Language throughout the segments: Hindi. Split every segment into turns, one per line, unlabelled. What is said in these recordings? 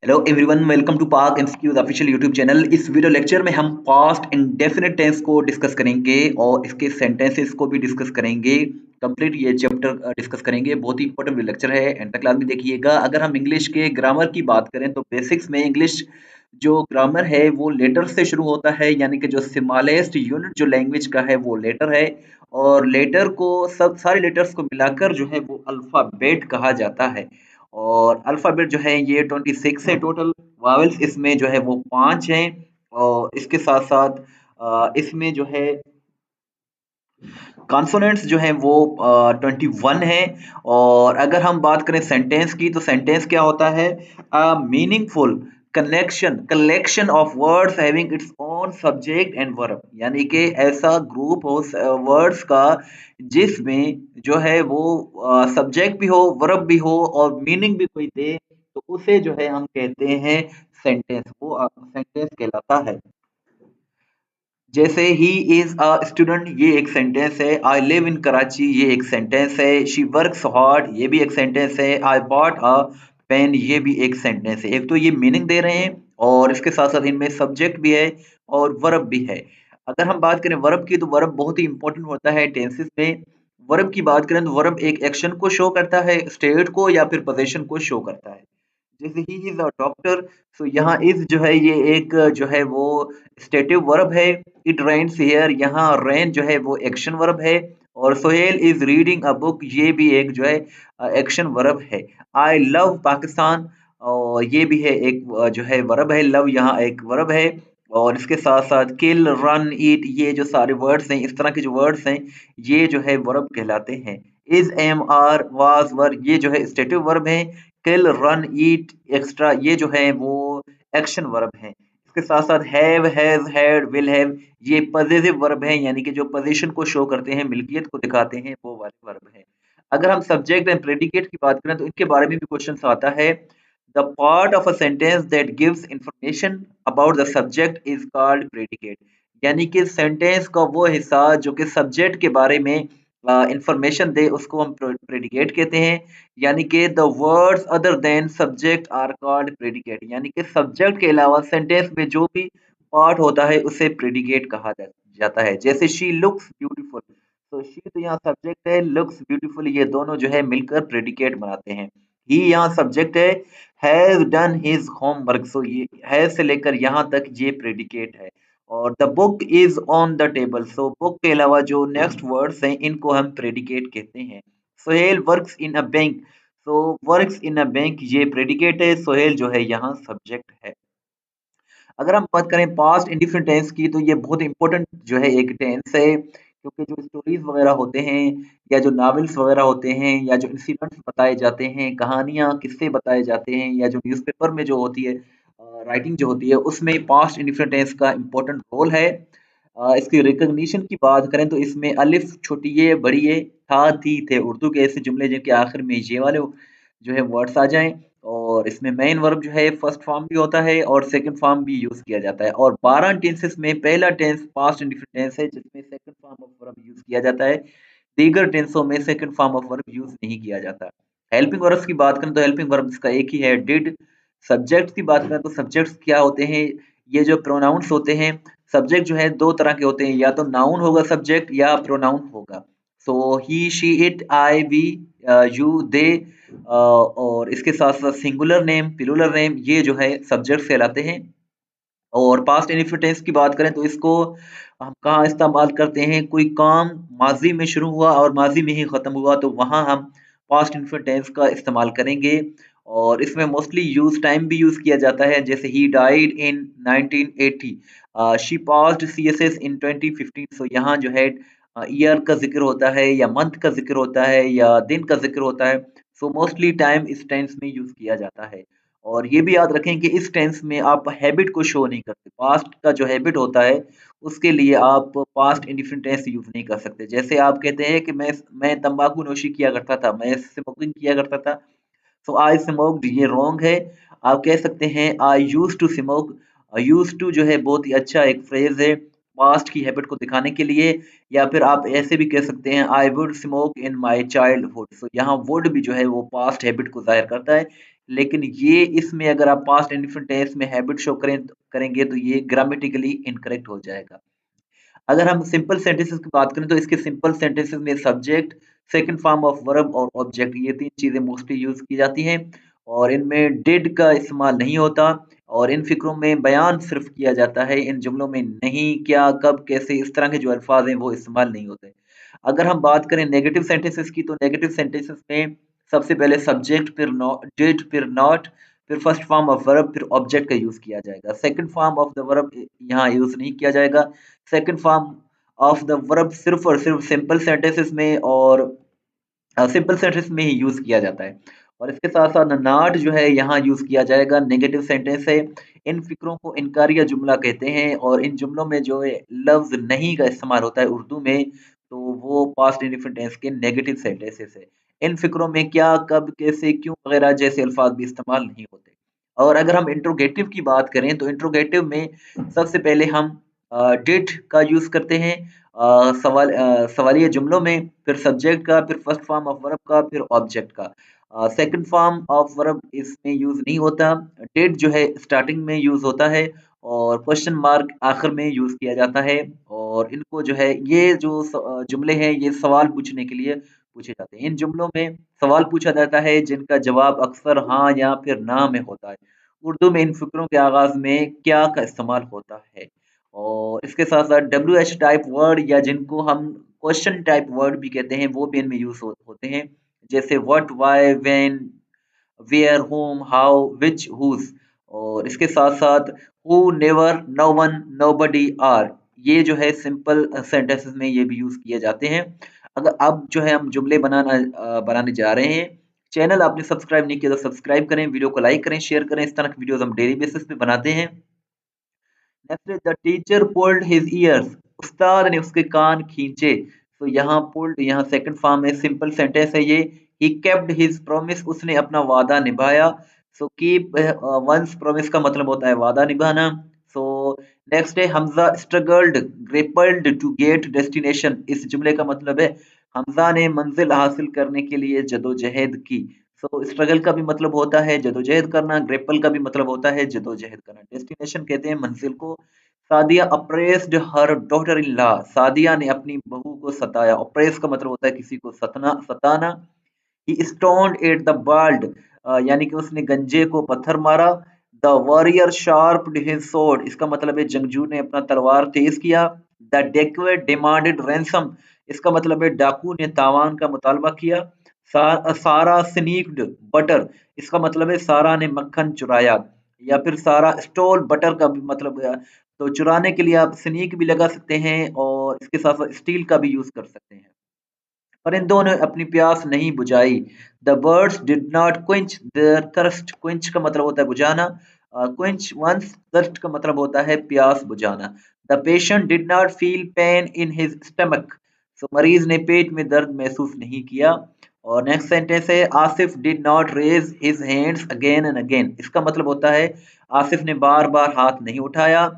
Hello everyone, welcome to Park MCQs official YouTube channel. इस वीडियो लेक्चर में हम पास्ट इंडेफिनिट टेंस को डिस्कस करेंगे और इसके सेंटेंसेस को भी डिस्कस करेंगे। कंप्लीट ये चैप्टर डिस्कस करेंगे। बहुत ही इंपॉर्टेंट लेक्चर है, एंड तक क्लास में देखिएगा। अगर हम इंग्लिश के ग्रामर की बात करें तो बेसिक्स में इंग्लिश जो ग्रामर है वो लेटर से शुरू होता है, यानी कि जो स्मॉलेस्ट यूनिट जो लैंग्वेज का है वो लेटर है। और लेटर को सब सारे लेटर्स को मिलाकर जो है वो अल्फ़ाबेट कहा जाता है। और अल्फ़ाबेट जो है ये 26 है टोटल। वावेल्स इसमें जो है वो 5 हैं। और इसके साथ-साथ इसमें जो है कॉन्सोनेंट्स जो हैं वो 21 है। और अगर हम बात करें सेंटेंस की, तो सेंटेंस क्या होता है? A meaningful collection of words having its own subject and verb, यानी कि ऐसा ग्रुप हो वर्ड्स का जिसमें जो है वो सब्जेक्ट भी हो, वर्ब भी हो और मीनिंग भी कोई दे, तो उसे जो है हम कहते हैं सेंटेंस। वो सेंटेंस कहलाता है। जैसे ही इज अ स्टूडेंट, ये एक सेंटेंस है। आई लिव इन कराची, ये एक सेंटेंस है। शी वर्क्स हार्ड, ये भी एक सेंटेंस है। आई बॉट अ पेन, ये भी एक सेंटेंस है। एक तो ये मीनिंग दे रहे हैं और इसके साथ साथ इनमें सब्जेक्ट भी है और वर्ब भी है। अगर हम बात करें वर्ब की, तो वर्ब बहुत ही इंपॉर्टेंट होता है टेंसेस में। वर्ब की बात करें तो वर्ब एक एक्शन को शो करता है, स्टेट को या फिर पोजीशन को शो करता है। जैसे ही इज अ डॉक्टर, सो यहाँ इज जो है ये एक जो है वो स्टेटिव वर्ब है। इट रेन्स हियर, यहाँ रेन जो है वो एक्शन वर्ब है। और Sohail is reading a book, ये भी एक जो है एक्शन वर्ब है। आई लव पाकिस्तान, और ये भी है एक जो है वर्ब है। लव यहाँ एक वर्ब है। और इसके साथ साथ किल, रन, ईट, ये जो सारे वर्ड्स हैं, इस तरह के जो वर्ड्स हैं, ये जो है वर्ब कहलाते हैं। इज, एम, आर, वाज, वर, ये जो है स्टेटिव वर्ब है। किल, रन, ईट, एक्स्ट्रा, ये जो है वो एक्शन वर्ब है। इसके साथ साथ have, has, had, will have, ये पजेसिव वर्ब है, यानी कि जो पोजीशन को शो करते हैं, मिल्कियत को दिखाते हैं, वो वाले वर्ब है। अगर हम सब्जेक्ट एंड प्रेडिकेट की बात करें तो इनके बारे में भी क्वेश्चन आता है। The part of a sentence that gives information about the subject is called predicate, यानी कि सेंटेंस का वो हिस्सा जो कि सब्जेक्ट के बारे में इंफॉर्मेशन दे, उसको हम प्रेडिकेट कहते हैं। यानी कि the words other than subject are called predicate, यानी कि सब्जेक्ट के अलावा सेंटेंस में जो भी पार्ट होता है उसे प्रेडिकेट कहा जाता है। जैसे शी लुक्स ब्यूटीफुल, तो शी तो यहाँ सब्जेक्ट है, लुक्स ब्यूटीफुल ये दोनों जो है मिलकर प्रेडिकेट बनाते हैं। ही यहाँ सब्जेक्ट है। हैज डन हिज होमवर्क, सो ये हैज से लेकर यहाँ तक ये प्रेडिकेट है। और the book is on the table, so book के अलावा जो नेक्स्ट वर्ड्स हैं इनको हम प्रेडिकेट कहते हैं। Sohail works in a bank, so works in a bank ये प्रेडिकेट है, सोहेल जो है यहाँ सब्जेक्ट है। अगर हम बात करें पास्ट इंडिफिनिट टेंस की, तो ये बहुत इंपॉर्टेंट जो है एक टेंस है, क्योंकि जो स्टोरीज वगैरह होते हैं या जो नॉवेल्स वगैरह होते हैं या जो इंसिडेंट्स बताए जाते हैं, कहानियाँ, किस्से बताए जाते हैं, या जो न्यूज़पेपर में जो होती है राइटिंग जो होती है, उसमें पास्ट इंडिफिनिट टेंस का इंपॉर्टेंट रोल है। इसकी रिकॉग्निशन की बात करें तो इसमें अलिफ छोटी ये बड़ी ये था थी थे, उर्दू के ऐसे जुमले जिनके आखिर में ये वाले जो है वर्ड्स आ जाएं। और इसमें मेन वर्ब जो है फर्स्ट फॉर्म भी होता है और सेकंड फॉर्म भी यूज किया जाता है। और 12 टेंसेस में पहला टेंस पास्ट इंडिफिनिट टेंस है जिसमें second form of verb use किया जाता है। दीगर टेंसों में second form of verb use नहीं किया जाता। हेल्पिंग वर्ब्स की बात करें तो हेल्पिंग वर्ब इसका एक ही है, डिड। सब्जेक्ट्स की बात करें तो सब्जेक्ट्स क्या होते हैं? ये जो प्रोनाउंस होते हैं, सब्जेक्ट जो है दो तरह के होते हैं, या तो नाउन होगा सब्जेक्ट या प्रोनाउन होगा। So he, she, it, I, we, you, they. और इसके साथ साथ सिंगुलर नेम, प्लूरल नेम, ये जो है सब्जेक्ट कहलाते हैं। और पास्ट इंडिफिनिट टेंस की बात करें तो इसको हम कहाँ इस्तेमाल करते हैं? कोई काम माजी में शुरू हुआ और माजी में ही खत्म हुआ, तो वहाँ हम पास्ट इंडिफिनिट टेंस का इस्तेमाल करेंगे। और इसमें मोस्टली यूज टाइम भी यूज किया जाता है, जैसे he died in 1980, she passed CSS in 2015। So यहाँ जो है ईयर का जिक्र होता है या मंथ का जिक्र होता है या दिन का जिक्र होता है। सो मोस्टली टाइम इस टेंस में यूज किया जाता है। और ये भी याद रखें कि इस टेंस में आप हैबिट को शो नहीं करते। पास्ट का जो हैबिट होता है उसके लिए आप पास्ट इंडिफिनिट टेंस यूज नहीं कर सकते। जैसे आप कहते हैं कि मैं तंबाकू नोशी किया करता था, मैं स्मोकिंग किया करता था, सो आई स्मोक्ड, ये रॉन्ग है। आप कह सकते हैं I used to smoke. Used to जो है बहुत ही अच्छा एक फ्रेज है पास्ट की हैबिट को दिखाने के लिए। या फिर आप ऐसे भी कह सकते हैं I would smoke in my childhood. So यहाँ वुड भी जो है वो पास्ट हैबिट को जाहिर करता है। लेकिन ये इसमें अगर आप पास्ट इंडेफिनिट टेंस में हैबिट शो करेंगे तो ये ग्रामेटिकली इनकरेक्ट हो जाएगा। अगर हम सिंपल सेंटेंसेस की बात करें तो इसके सिंपल सेंटेंसेस में subject, second form of verb और ऑब्जेक्ट, ये तीन चीजें मोस्टली यूज की जाती हैं और इनमें डिड का इस्तेमाल नहीं होता और इन फिक्रों में बयान सिर्फ किया जाता है। इन जुमलों में नहीं, क्या, कब, कैसे, इस तरह के जो अल्फाज हैं वो इस्तेमाल नहीं होते। अगर हम बात करें नेगेटिव सेंटेंसेस की तो नेगेटिव सेंटेंसेस में सबसे पहले सब्जेक्ट, फिर डिड, फिर नॉट, फिर फर्स्ट फॉर्म ऑफ वर्ब, फिर ऑब्जेक्ट का यूज किया जाएगा। Second form of the verb यहाँ यूज नहीं किया जाएगा। Second form of the verb सिर्फ और सिर्फ सिंपल सेंटेंसेस में और सिंपल सेंटेंस में ही यूज किया जाता है। और इसके साथ साथ नॉट जो है यहाँ यूज किया जाएगा, नेगेटिव सेंटेंस है। इन फिक्रों को इनकारिया जुमला कहते हैं और इन जुमलों में जो है लफ्ज नहीं का इस्तेमाल होता है उर्दू में, तो वो पास्ट इंडेफिनिट टेंस के नेगेटिव सेंटेंसेस है। इन फिक्रों में क्या, कब, कैसे, क्यों वगैरह जैसे अल्फाज भी इस्तेमाल नहीं होते। और अगर हम इंट्रोगेटिव की बात करें तो इंट्रोगेटिव में सबसे पहले हम डिड का यूज करते हैं सवालिया जुमलों में, फिर सब्जेक्ट का, फिर फर्स्ट फॉर्म ऑफ वर्ब का, फिर ऑब्जेक्ट का। सेकंड फॉर्म ऑफ वर्ब इसमें यूज नहीं होता। डिड जो है स्टार्टिंग में यूज होता है और क्वेश्चन मार्क आखिर में यूज किया जाता है। और इनको जो है ये जो जुमले हैं ये सवाल पूछने के लिए पूछे जाते हैं। इन जुमलों में सवाल पूछा जाता है जिनका जवाब अक्सर हाँ या फिर ना में होता है। उर्दू में इन फिक्रों के आगाज में क्या का इस्तेमाल होता है। और इसके साथ साथ डब्ल्यू एच टाइप वर्ड या जिनको हम क्वेश्चन टाइप वर्ड भी कहते हैं वो भी इनमें यूज होते हैं, जैसे what, why, when, where, whom, how, which, whose. और इसके साथ साथ who, never, no one, nobody, are, ये जो है सिंपल सेंटेंसेस में ये भी यूज किए जाते हैं। अगर अब जो है हम जुमले बनाने जा रहे हैं। चैनल आपने सब्सक्राइब नहीं किया तो सब्सक्राइब करें, वीडियो को लाइक करें, शेयर करें। इस तरह की वीडियोस हम डेली बेसिस पे बनाते हैं। Next, the teacher pulled his years, उस्ताद ने उसके कान खींचे। तो यहाँ पुल्ड यहाँ सेकंड फॉर्म है, सिंपल सेंटेंस है ये। ही केप्ट हिज प्रॉमिस, उसने अपना वादा निभाया। सो कीप वंस प्रॉमिस का मतलब होता है वादा निभाना। सो नेक्स्ट है Hamza struggled grappled to get destination, इस जुमले का मतलब है हमजा ने मंजिल हासिल करने के लिए जदोजहद की। सो स्ट्रगल का भी मतलब होता है जदोजहद करना, ग्रेपल का भी मतलब होता है जदोजहद करना, डेस्टिनेशन कहते हैं मंजिल को। Sadia apprised her daughter in law, Sadia ने अपनी बहू को सताया। अप्रेस का मतलब होता है किसी को सताना। ही स्टोन्ड एट द बाल्ड, यानी कि उसने गंजे को पत्थर मारा। द वॉरियर शार्प्ड हिज स्वॉर्ड, इसका मतलब है जंगजू ने अपना तलवार तेज किया। द डेक्वेट डिमांडेड रैंसम, इसका मतलब है डाकू ने तावान का मुतालबा किया। सारा स्नीक्ड बटर, इसका मतलब है सारा ने मक्खन चुराया। या फिर सारा स्टोल बटर का भी मतलब है, तो चुराने के लिए आप स्नीक भी लगा सकते हैं और इसके साथ साथ स्टील का भी यूज कर सकते हैं। परिंदों ने अपनी प्यास नहीं बुझाई। The birds did not quench their thirst, quench का मतलब होता है बुझाना, क्विंच वंस थर्स्ट का मतलब होता है प्यास बुझाना। The patient did not feel pain in his stomach, so मरीज ने पेट में दर्द महसूस नहीं किया। और नेक्स्ट सेंटेंस है Asif did not raise his hands again and again, इसका मतलब होता है आसिफ ने बार बार हाथ नहीं उठाया।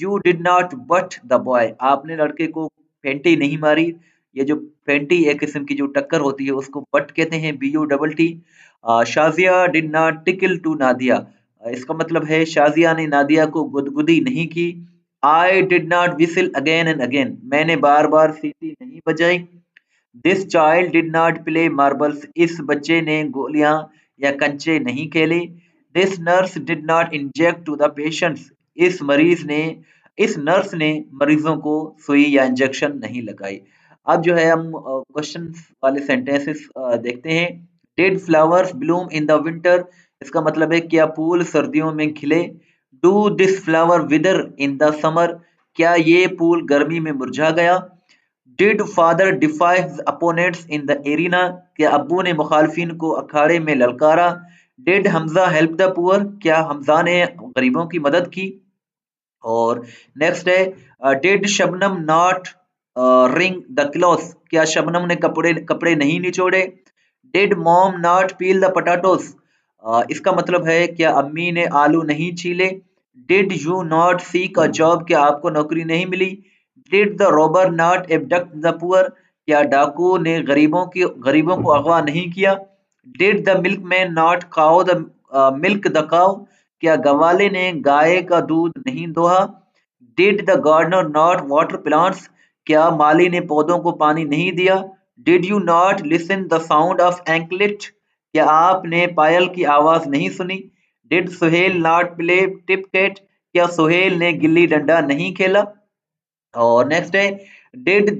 You did not but the boy, आपने लड़के को फेंटी नहीं मारी। ये जो फेंटी एक किस्म की जो टक्कर होती है उसको बट कहते हैं, BUTT। Shazia did not tickle to Nadia, इसका मतलब है शाजिया ने नादिया को गुदगुदी नहीं की। I did not whistle again and again, मैंने बार बार सीटी नहीं बजाई। This child did not play marbles, इस बच्चे ने गोलियां या कंचे नहीं खेले। This nurse did not inject to the patients, इस नर्स ने मरीजों को सुई या इंजेक्शन नहीं लगाई। अब जो है हम क्वेश्चन वाले सेंटेंसेस देखते हैं। Did flowers bloom in the winter, इसका मतलब है क्या फूल सर्दियों में खिले। Do this flower wither in the summer, क्या ये फूल गर्मी में मुरझा गया। Did father defy his opponents in the arena, क्या अब्बू ने मुखालफिन को अखाड़े में ललकारा। Did Hamza help the poor, क्या हमजा ने गरीबों की मदद की। और नेक्स्ट है did Shabnam not wring the cloth, क्या शबनम ने कपड़े कपड़े नहीं निचोड़े। Did mom not peel the potatoes, इसका मतलब है क्या अम्मी ने आलू नहीं छीले। Did you not seek a job, क्या आपको नौकरी नहीं मिली। Did the robber not abduct the poor, क्या डाकू ने गरीबों को अगवा नहीं किया। Did the milkman not cow the milk the cow? क्या गवाले ने गाय का दूध नहीं दोहा? Did the gardener not water plants? क्या माली ने पौधों को पानी नहीं दिया? Did you not listen the sound of anklet? क्या आपने पायल की आवाज नहीं सुनी? Did Suhail not play tip cat? क्या सुहेल ने गिल्ली डंडा नहीं खेला? और नेक्स्ट है did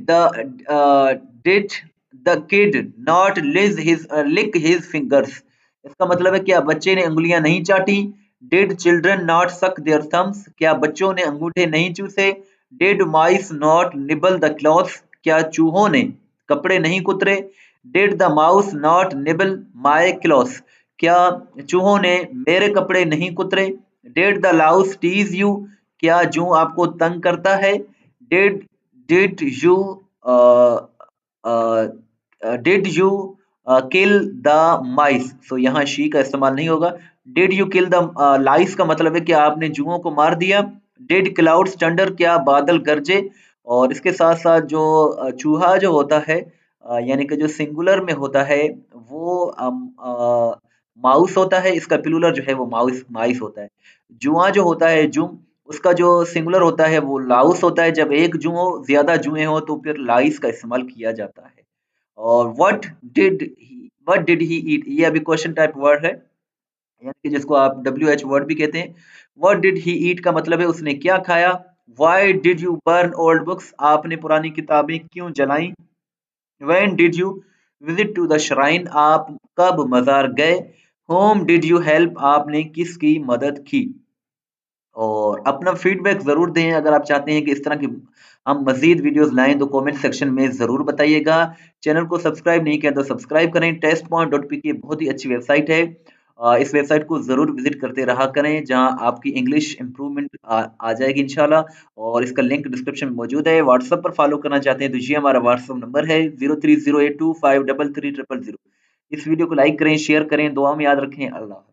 did the kid not lick his fingers? इसका मतलब है क्या बच्चे ने अंगुलियां नहीं चाटी? Did children not suck their thumbs? क्या बच्चों ने अंगूठे नहीं चूसे? Did mice not nibble the clothes? क्या चूहों ने कपड़े नहीं कुतरे? Did the mouse not nibble my clothes? क्या चूहों ने मेरे कपड़े नहीं कुतरे? Did the louse tease you? क्या जू आपको तंग करता है? Did did you uh, did you kill the mice? So यहाँ she का इस्तेमाल नहीं होगा। Did you kill the lice का मतलब है कि आपने जुओं को मार दिया। Did clouds thunder? क्या बादल गरजे? और इसके साथ साथ जो चूहा जो होता है यानी कि जो सिंगुलर में होता है वो माउस होता है, इसका प्लूरल जो है वो माउस माइस होता है। जुआ जो होता है जुम, उसका जो सिंगुलर होता है वो लाउस होता है। जब एक जू हो ज्यादा जुएं हो तो फिर लाइस का इस्तेमाल किया जाता है। और व्हाट डिड ही ईट, ये अभी क्वेश्चन टाइप वर्ड है यानी कि जिसको आप WH वर्ड भी कहते हैं। व्हाट डिड ही ईट का मतलब है उसने क्या खाया। Why did you burn old books? आपने पुरानी किताबें क्यों जलाई? When did you visit to the shrine? आप कब मजार गए? Whom did you help? आपने किसकी मदद की? और अपना फीडबैक ज़रूर दें। अगर आप चाहते हैं कि इस तरह की हम मज़ीद वीडियोज़ लाएँ तो कमेंट सेक्शन में ज़रूर बताइएगा। चैनल को सब्सक्राइब नहीं किया तो सब्सक्राइब करें। testpoint.pk बहुत ही अच्छी वेबसाइट है। इस वेबसाइट को ज़रूर विज़िट करते रहा करें, जहां आपकी इंग्लिश इम्प्रूवमेंट आ जाएगी इंशाल्लाह। और इसका लिंक डिस्क्रिप्शन में मौजूद है। व्हाट्सएप पर फॉलो करना चाहते हैं तो ये हमारा व्हाट्सएप नंबर है 0308253300। इस वीडियो को लाइक करें, शेयर करें, दुआ में याद रखें। अल्लाह।